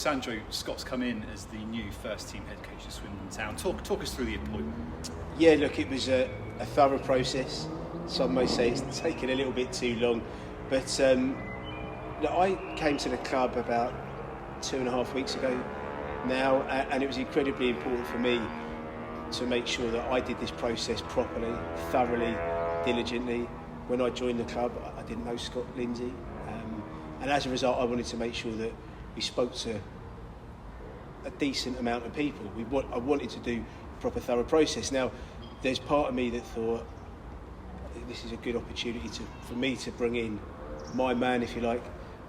Sandro, Scott's come in as the new first-team head coach of Swindon Town. Talk us through the appointment. Yeah, look, it was a thorough process. Some may say it's taken a little bit too long, but look, I came to the club about 2.5 weeks ago now, and it was incredibly important for me to make sure that I did this process properly, thoroughly, diligently. When I joined the club, I didn't know Scott Lindsey, and as a result, I wanted to make sure that we spoke to a decent amount of people. I wanted to do a proper thorough process. Now, there's part of me that thought this is a good opportunity for me to bring in my man, if you like,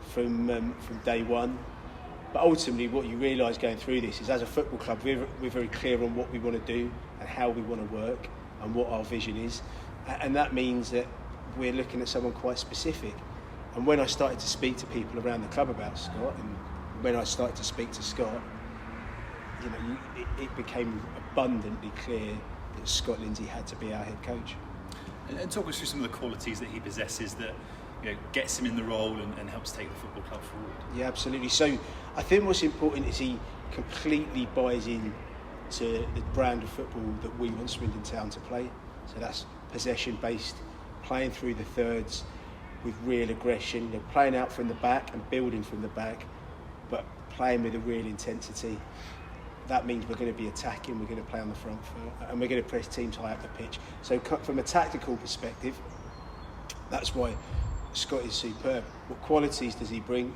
from day one. But ultimately, what you realise going through this is, as a football club, we're very clear on what we want to do and how we want to work and what our vision is, and that means that we're looking at someone quite specific. And when I started to speak to people around the club about Scott, and when I started to speak to Scott, it became abundantly clear that Scott Lindsey had to be our head coach. And talk us through some of the qualities that he possesses that gets him in the role and helps take the football club forward. Yeah, absolutely. So I think what's important is he completely buys in to the brand of football that we want Swindon Town to play. So that's possession-based, playing through the thirds with real aggression, playing out from the back and building from the back, but playing with a real intensity. That means we're going to be attacking, we're going to play on the front foot, and we're going to press teams high up the pitch. So from a tactical perspective, that's why Scott is superb. What qualities does he bring?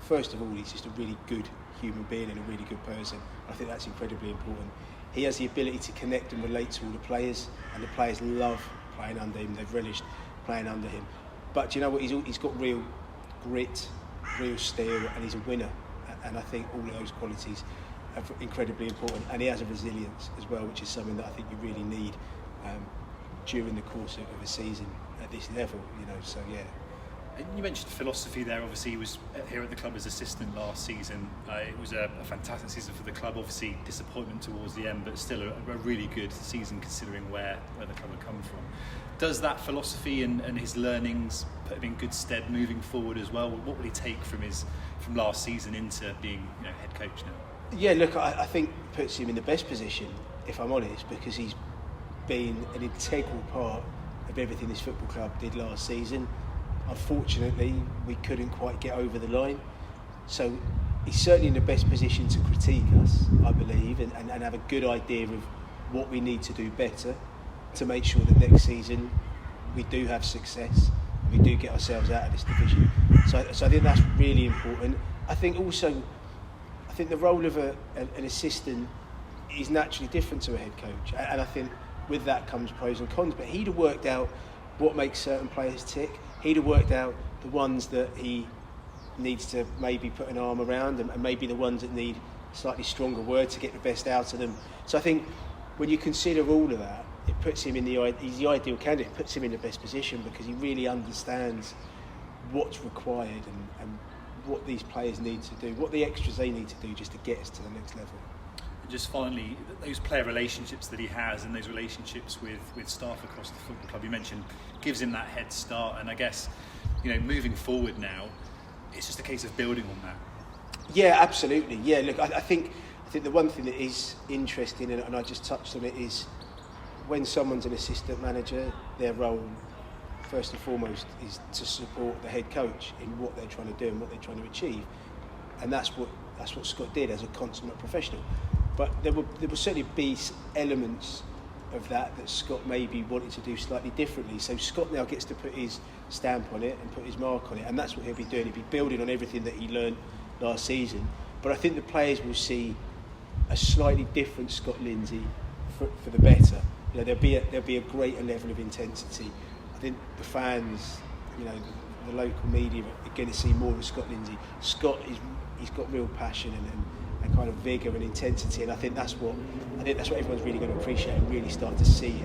First of all, he's just a really good human being and a really good person. I think that's incredibly important. He has the ability to connect and relate to all the players, and the players love playing under him. They've relished playing under him. But do you know what? He's got real grit, real steel, and he's a winner. And I think all of those qualities are incredibly important. And he has a resilience as well, which is something that I think you really need during the course of a season at this level. So yeah. And you mentioned philosophy there. Obviously, he was here at the club as assistant last season. It was a fantastic season for the club. Obviously, disappointment towards the end, but still a really good season considering where the club had come from. Does that philosophy and his learnings put him in good stead moving forward as well? What will he take from last season into being head coach now? Yeah, look, I think it puts him in the best position, if I'm honest, because he's been an integral part of everything this football club did last season. Unfortunately, we couldn't quite get over the line. So he's certainly in the best position to critique us, I believe, and have a good idea of what we need to do better to make sure that next season we do have success and we do get ourselves out of this division. So I think that's really important. I think the role of an assistant is naturally different to a head coach, and I think with that comes pros and cons. But he'd have worked out what makes certain players tick. He'd have worked out the ones that he needs to maybe put an arm around, and maybe the ones that need slightly stronger word to get the best out of them. So I think when you consider all of that, it puts him he's the ideal candidate. It puts him in the best position because he really understands what's required and what these players need to do, what the extras they need to do just to get us to the next level. And just finally, those player relationships that he has and those relationships with staff across the football club, you mentioned, gives him that head start. And I guess, moving forward now, it's just a case of building on that. Yeah, absolutely. Yeah, look, I think the one thing that is interesting, and I just touched on it, is when someone's an assistant manager, their role, first and foremost, is to support the head coach in what they're trying to do and what they're trying to achieve. And that's what Scott did as a consummate professional. But there will certainly be elements of that Scott maybe wanted to do slightly differently. So Scott now gets to put his stamp on it and put his mark on it, and that's what he'll be doing. He'll be building on everything that he learned last season. But I think the players will see a slightly different Scott Lindsey for the better. There'll be a greater level of intensity. I think the fans, the local media are going to see more of Scott Lindsey. He's got real passion and kind of vigour and intensity, and I think that's what everyone's really going to appreciate and really start to see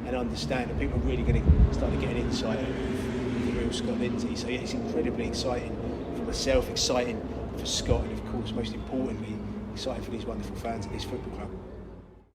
and understand. And people are really going to start to get an insight of the real Scott Lindsey. So yeah, it's incredibly exciting for myself, exciting for Scott, and of course, most importantly, exciting for these wonderful fans at this football club.